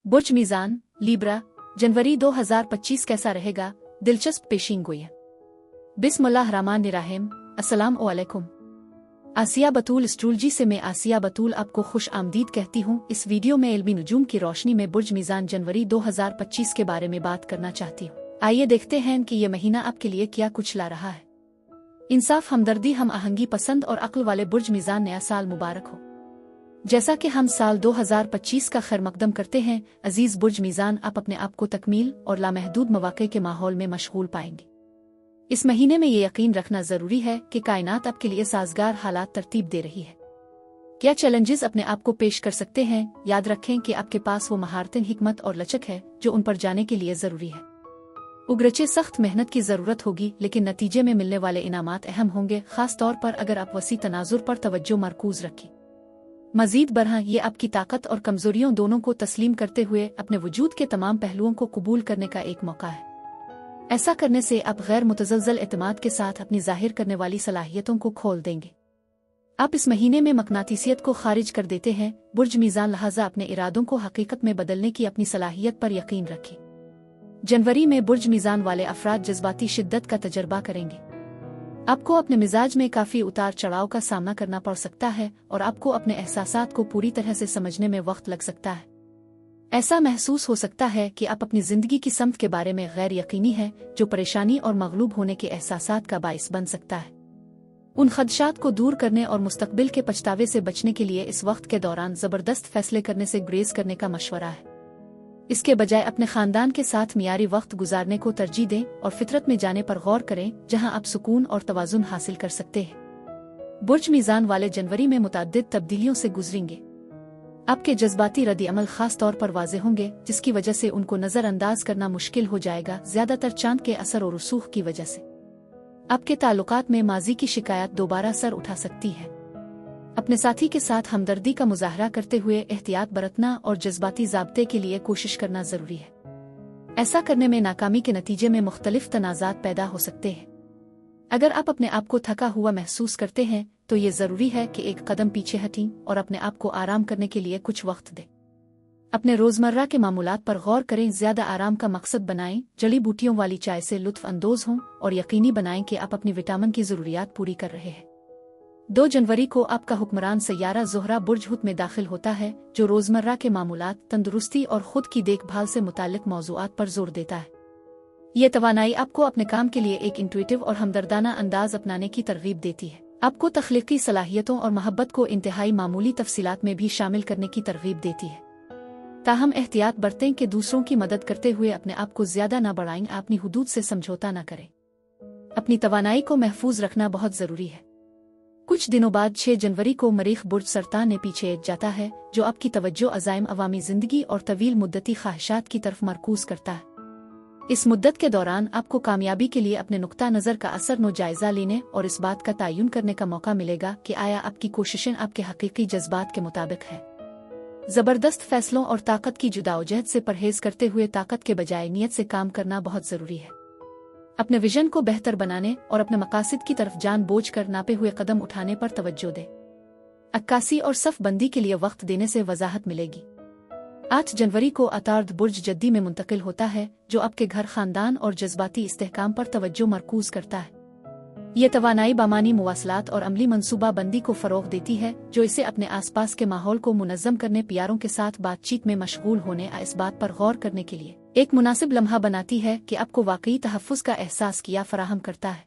बुर्ज मीज़ान, Libra, जनवरी 2025 कैसा रहेगा? दिलचस्प पेशीनगोई। बिस्मिल्लाहिर्रहमानिर्रहीम। अस्सलाम वालेकुम। आसिया बतूल एस्ट्रोलॉजी से मैं आसिया बतूल आपको खुश आमदीद कहती हूँ। इस वीडियो में इल्मी नुजूम की रोशनी में बुर्ज मीज़ान जनवरी 2025 के बारे में बात करना चाहती हूँ। आइए देखते हैं कि ये महीना आपके लिए क्या कुछ ला रहा है। इंसाफ, हमदर्दी, हम आहंगी पसंद और अक्ल वाले बुर्ज मीज़ान, नया साल मुबारक हो। जैसा कि हम साल 2025 का खैर मकदम करते हैं, अजीज बुर्ज मीज़ान, आप अपने आप को तकमील और लामहदूद मौक़े के माहौल में मशगूल पाएंगे। इस महीने में ये यकीन रखना ज़रूरी है कि कायनात आपके लिए साजगार हालात तरतीब दे रही है। क्या चैलेंजेस अपने आप को पेश कर सकते हैं? याद रखें कि आपके पास वो महारतें, हिकमत और लचक है जो उन पर जाने के लिए ज़रूरी है। उगरचे सख्त मेहनत की ज़रूरत होगी, लेकिन नतीजे में मिलने वाले इनामात अहम होंगे, खास तौर पर अगर आप वसी तनाजुर पर तवज्जो मरकूज रखें। मजीद बरहा, ये आपकी ताकत और कमजोरियों दोनों को तस्लीम करते हुए अपने वजूद के तमाम पहलुओं को कबूल करने का एक मौका है। ऐसा करने से आप गैर मुतज़लज़ल एतमाद के साथ अपनी जाहिर करने वाली सलाहियतों को खोल देंगे। आप इस महीने में मकनातीसियत को खारिज कर देते हैं बुर्ज मीज़ान, लिहाजा अपने इरादों को हकीकत में बदलने की अपनी सलाहियत पर यकीन रखें। जनवरी में बुर्ज मीज़ान वाले अफराद जज्बाती शिद्दत का तजर्बा करेंगे। आपको अपने मिजाज में काफ़ी उतार चढ़ाव का सामना करना पड़ सकता है और आपको अपने एहसासात को पूरी तरह से समझने में वक्त लग सकता है। ऐसा महसूस हो सकता है कि आप अपनी ज़िंदगी की समत के बारे में गैर यकीनी है, जो परेशानी और मगलूब होने के एहसासात का बाइस बन सकता है। उन खदशात को दूर करने और मुस्तकबिल के पछतावे से बचने के लिए इस वक्त के दौरान ज़बरदस्त फैसले करने से गुरेज करने का मशवरा है। इसके बजाय अपने खानदान के साथ मियारी वक्त गुजारने को तरजीह दें और फितरत में जाने पर गौर करें, जहां आप सुकून और तवाज़ुन हासिल कर सकते हैं। बुर्ज मीज़ान वाले जनवरी में मुतअद्दिद तब्दीलियों से गुजरेंगे। आपके जज्बाती रद्द अमल खास तौर पर वाज़े होंगे, जिसकी वजह से उनको नज़रअंदाज करना मुश्किल हो जाएगा, ज़्यादातर चांद के असर और रसूख की वजह से। आपके ताल्लुकात में माजी की शिकायत दोबारा सर उठा सकती है। अपने साथी के साथ हमदर्दी का मुजाहरा करते हुए एहतियात बरतना और जज्बाती ज़ाब्ते के लिए कोशिश करना ज़रूरी है। ऐसा करने में नाकामी के नतीजे में मुख्तलिफ तनाज़ात पैदा हो सकते हैं। अगर आप अपने आप को थका हुआ महसूस करते हैं तो ये ज़रूरी है कि एक कदम पीछे हटें और अपने आप को आराम करने के लिए कुछ वक्त दें। अपने रोज़मर्रा के मामूलात पर गौर करें, ज़्यादा आराम का मकसद बनाएं, जड़ी बूटियों वाली चाय से लुत्फ़ अंदोज़ हों और यकीनी बनाएं कि आप अपनी विटामिन की ज़रूरियात पूरी कर रहे हैं। 2 जनवरी को आपका हुक्मरान सैयारा ज़ोहरा बुर्ज हुत में दाखिल होता है, जो रोज़मर्रा के मामूलात, तंदुरुस्ती और खुद की देखभाल से मुताल्लिक मौज़ूआत पर जोर देता है। ये तवानाई आपको अपने काम के लिए एक इंट्यूटिव और हमदर्दाना अंदाज अपनाने की तरगीब देती है। आपको तख्लीकी सलाहियतों और मोहब्बत को इंतहाई मामूली तफसीलात में भी शामिल करने की तरगीब देती है। ताहम एहतियात बरतें कि दूसरों की मदद करते हुए अपने आप को ज़्यादा न बढ़ाएं, अपनी हुदूद से समझौता न करें। अपनी तवानाई को महफूज रखना बहुत ज़रूरी है। कुछ दिनों बाद 6 जनवरी को मरीख बुर्ज सरतान ने पीछे जाता है, जो आपकी तवज्जो अज़ाइम, अवामी ज़िंदगी और तवील मुद्दती ख्वाहिशात की तरफ मरकूज करता है। इस मुद्दत के दौरान आपको कामयाबी के लिए अपने नुक्ता नज़र का असर नो जायज़ा लेने और इस बात का तयन करने का मौका मिलेगा कि आया आपकी कोशिशें आपके हकीकी जज्बात के मुताबिक है। ज़बरदस्त फैसलों और ताकत की जुदाओजहद से परहेज करते हुए ताकत के बजाय नीयत से काम करना बहुत ज़रूरी है। अपने विजन को बेहतर बनाने और अपने मकासद की तरफ जान बोझ कर नापे हुए कदम उठाने पर तवज्जो दें। अक्कासी और सफ बंदी के लिए वक्त देने से वजाहत मिलेगी। 8 जनवरी को अतार्द बुर्ज जद्दी में मुंतकिल होता है, जो आपके घर, खानदान और जज्बाती इस्तेहकाम पर तवज्जो मरकूज करता है। ये तवानाई बामानी मुवासलात और अमली मनसूबा बंदी को फ़रोग़ देती है, जो इसे अपने आसपास के माहौल को मुनज़्ज़म करने, प्यारों के साथ बातचीत में मशगूल होने, इस बात पर गौर करने के लिए एक मुनासिब लम्हा बनाती है कि आपको वाकई तहफ़्फ़ुज़ का एहसास किया फराहम करता है।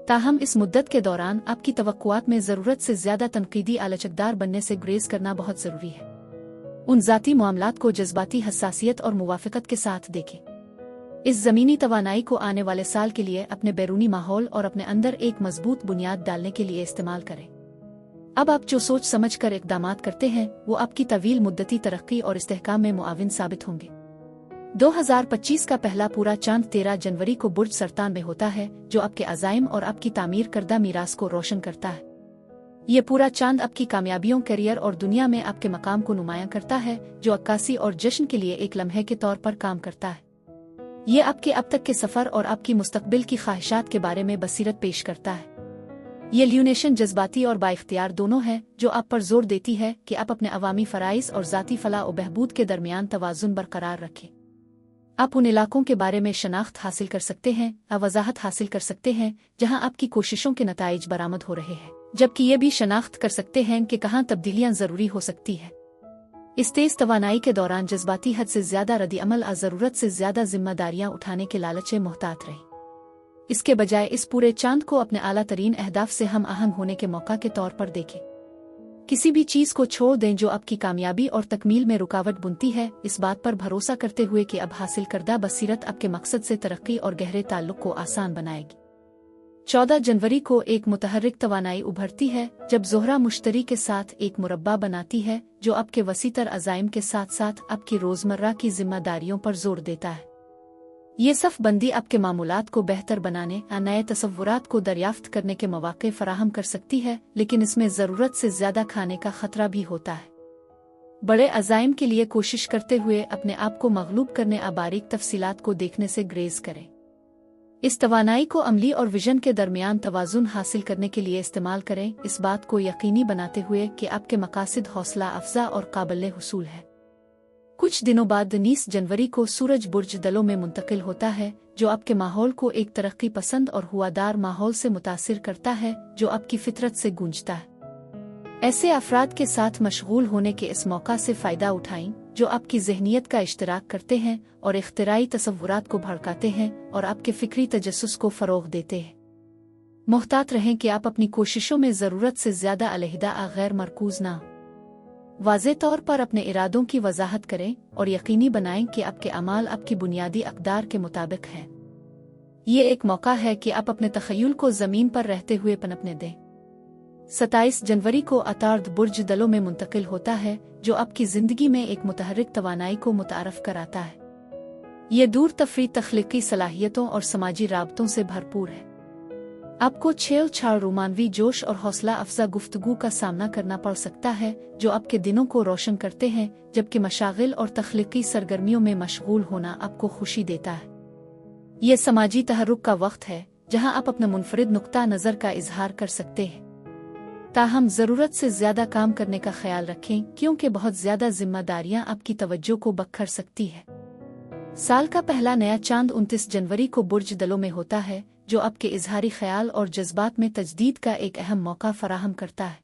ताहम इस मुद्दत के दौरान आपकी तवक्कुआत में ज़रूरत से ज़्यादा तनकीदी आलचकदार बनने से गुरेज करना बहुत ज़रूरी है। उन ज़ाती मामलात को जज्बाती हसासियत और मुवाफ़क़त के साथ देखें। इस ज़मीनी तवानाई को आने वाले साल के लिए अपने बैरूनी माहौल और अपने अंदर एक मजबूत बुनियाद डालने के लिए इस्तेमाल करें। अब आप जो सोच समझ कर इक़दामात करते हैं, वो आपकी तवील मुद्दती तरक्की और इस्तेहकाम में मुआविन साबित होंगे। 2025 का पहला पूरा चांद 13 जनवरी को बुर्ज सरतान में होता है, जो आपके अज़ाइम और आपकी तामीर करदा मीरास को रोशन करता है। ये पूरा चांद आपकी कामयाबियों, करियर और दुनिया में आपके मकाम को नुमायां करता है, जो अक्कासी और जश्न के लिए एक लम्हे के तौर पर काम करता है। ये आपके अब तक के सफ़र और आपकी मुस्तकबिल की ख्वाहिशात के बारे में बसीरत पेश करता है। ये ल्यूनेशन जज्बाती और बाइख्तियार दोनों है, जो आप पर जोर देती है कि आप अपने अवामी फ़राइज़ और ज़ाती फलाह और बहबूद के दरमियान तवाज़ुन बरकरार रखें। आप उन इलाकों के बारे में शनाख्त हासिल कर सकते हैं, वजाहत हासिल कर सकते हैं जहां आपकी कोशिशों के नताइज बरामद हो रहे हैं, जबकि ये भी शनाख्त कर सकते हैं कि कहां तब्दीलियां ज़रूरी हो सकती है। इस तेज़ तवानाई के दौरान जज्बाती हद से ज़्यादा रद्द-ए-अमल ज़रूरत से ज़्यादा जिम्मेदारियां उठाने के लालच से मोहतात रहे। इसके बजाय इस पूरे चांद को अपने आला तरीन अहदाफ से हम आहंग होने के मौका के तौर पर देखें। किसी भी चीज़ को छोड़ दें जो आपकी कामयाबी और तकमील में रुकावट बुनती है, इस बात पर भरोसा करते हुए कि अब हासिल करदा बसीरत आपके मकसद से तरक्की और गहरे ताल्लुक को आसान बनाएगी। 14 जनवरी को एक मुतहर्रिक तवानाई उभरती है जब ज़ोहरा मुश्तरी के साथ एक मुरब्बा बनाती है जो आपके वसीतर अज़ाइम के साथ साथ आपकी रोज़मर्रा की जिम्मेदारियों पर जोर देता है। ये सफ़ बंदी आपके मामूलात को बेहतर बनाने, नए तसव्वुरात को दरियाफ्त करने के मौक़े फराहम कर सकती है, लेकिन इसमें ज़रूरत से ज़्यादा खाने का ख़तरा भी होता है। बड़े अज़ाइम के लिए कोशिश करते हुए अपने आप को मग़लूब करने बारीक तफसीलात को देखने से ग्रेज़ करें। इस तवानाई को अमली और विजन के दरमियान तवाज़ुन हासिल करने के लिए इस्तेमाल करें, इस बात को यकीनी बनाते हुए कि आपके मकासद हौसला अफ़ज़ा और काबिल हुसूल है। कुछ दिनों बाद 19 जनवरी को सूरज बुर्ज दलों में मुंतकिल होता है, जो आपके माहौल को एक तरक्की पसंद और हुआदार माहौल से मुतासिर करता है जो आपकी फितरत से गूंजता है। ऐसे अफराद के साथ मशगूल होने के इस मौका से फ़ायदा उठाएं जो आपकी ज़हनियत का इश्तराक करते हैं और इख्तिराई तसव्वुरात को भड़काते हैं और आपके फ़िक्री तजस्सुस को फ़रोग़ देते हैं। मुहतात रहें कि आप अपनी कोशिशों में ज़रूरत से ज़्यादा अलहदा गैर मरकूज़ ना। वाज़े तौर पर अपने इरादों की वजाहत करें और यकीनी बनाएं कि आपके अमाल आपकी बुनियादी अक़दार के मुताबिक हैं। ये एक मौका है कि आप अपने तख़य्युल को ज़मीन पर रहते हुए पनपने दें। 27 जनवरी को अतार्द बुर्ज दलों में मुंतकिल होता है, जो आपकी ज़िंदगी में एक मुतहर्रिक तवानाई को मुतारफ़ कराता है। ये दूर तफरी तख्लीकी सलाहियतों और समाजी राबतों से भरपूर है। आपको छेड़-छाड़ रोमानवी जोश और हौसला अफ़ज़ा गुफ्तगू का सामना करना पड़ सकता है जो आपके दिनों को रोशन करते हैं, जबकि मशागिल और तख्लीकी सरगर्मियों में मशगूल होना आपको खुशी देता है। ये समाजी तहर्रुक का वक्त है जहां आप अपना मुनफरिद नुक्ता नज़र का इजहार कर सकते हैं। ताहम ज़रूरत से ज़्यादा काम करने का ख्याल रखें, क्योंकि बहुत ज़्यादा जिम्मेदारियां आपकी तवज्जो को बख्तर सकती है। साल का पहला नया चांद 29 जनवरी को बुर्ज दलों में होता है, जो आपके इजहारी ख्याल और जज्बात में तजदीद का एक अहम मौका फराहम करता है।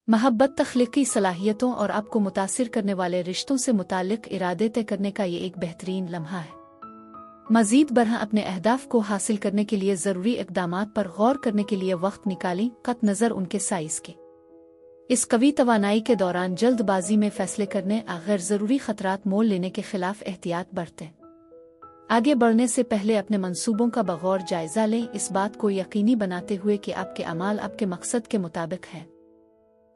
महब्बत, तख्लीकी सलाहियतों और आपको मुतासिर करने वाले रिश्तों से मुताल्लिक इरादे तय करने का ये एक बेहतरीन लम्हा है। मज़ीद बरह अपने अहदाफ को हासिल करने के लिए ज़रूरी इक़दामात पर गौर करने के लिए वक्त निकालें, कत नज़र उनके साइज़ के। इस कवी तवानाई के दौरान जल्दबाजी में फ़ैसले करने, गैर ज़रूरी ख़तरात मोल लेने के ख़िलाफ़ एहतियात बरतें। आगे बढ़ने से पहले अपने मंसूबों का बगौर जायज़ा लें, इस बात को यकीनी बनाते हुए कि आपके अमाल आपके मकसद के मुताबिक हैं।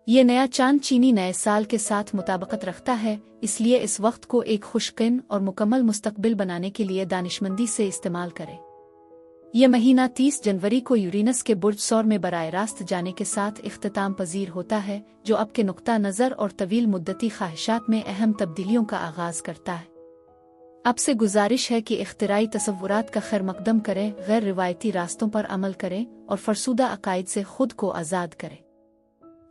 ये नया चांद चीनी नए साल के साथ मुताबिकत रखता है, इसलिए इस वक्त को एक खुशकिन और मुकम्मल मुस्तकबिल बनाने के लिए दानिशमंदी से इस्तेमाल करें। यह महीना 30 जनवरी को यूरेनस के बुर्ज सौर में बराह रास्त जाने के साथ इख्तिताम पजीर होता है, जो आपके नुक्ता नज़र और तवील मुद्दती ख्वाहिशात में अहम तब्दीलियों का आगाज़ करता है। आपसे गुजारिश है कि इख्तिराई तसव्वुरात का खैर मकदम करें, गैर रिवायती रास्तों पर अमल करें और फरसूदा अकायद से खुद को आज़ाद करें।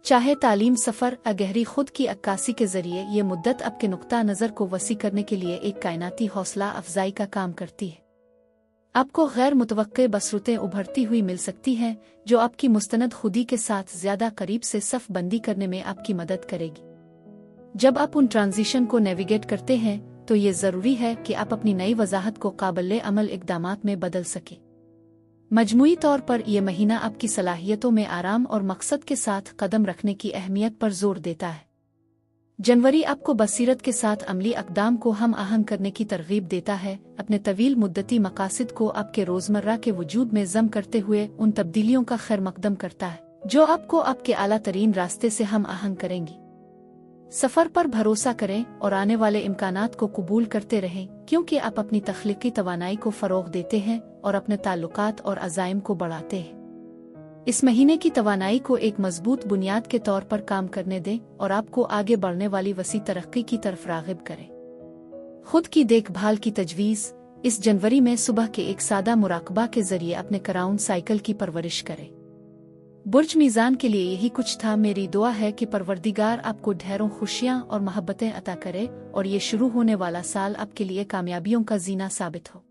चाहे तालीम, सफ़र, गहरी खुद की अक्कासी के ज़रिए ये मुद्दत आपके नुक्ता नज़र को वसी करने के लिए एक कायनाती हौसला अफजाई का काम करती है। आपको गैर मुतवक्के बसरूतें उभरती हुई मिल सकती हैं, जो आपकी मुस्तनद खुदी के साथ ज़्यादा करीब से सफ़ बंदी करने में आपकी मदद करेगी। जब आप उन ट्रांजिशन को नेविगेट करते हैं, तो ये ज़रूरी है कि आप अपनी नई वजाहत को काबिल अमल इक़दामात में बदल सकें। मजमूई तौर पर यह महीना आपकी सलाहियतों में आराम और मकसद के साथ कदम रखने की अहमियत पर जोर देता है। जनवरी आपको बसीरत के साथ अमली अक़दाम को हम आहंग करने की तरगीब देता है, अपने तवील मुद्दती मकासद को आपके रोज़मर्रा के वजूद में ज़म करते हुए उन तब्दीलियों का खैर मकदम करता है, जो आपको आपके आला तरीन रास्ते से हम आहंग करेंगी। सफ़र पर भरोसा करें और आने वाले इम्कानात को कबूल करते रहें, क्योंकि आप अपनी तख्लीकी तवानाई को फ़रोग़ देते हैं और अपने ताल्लुकात और अज़ाइम को बढ़ाते हैं। इस महीने की तवानाई को एक मजबूत बुनियाद के तौर पर काम करने दें और आपको आगे बढ़ने वाली वसी तरक्की की तरफ राग़िब करें। खुद की देखभाल की तजवीज़। इस जनवरी में सुबह के एक सादा मुराकबा के ज़रिए अपने कराउन साइकिल की परवरिश करें। बुर्ज मीज़ान के लिए यही कुछ था। मेरी दुआ है कि परवरदिगार आपको ढेरों खुशियां और मोहब्बतें अता करे और ये शुरू होने वाला साल आपके लिए कामयाबियों का जीना साबित हो।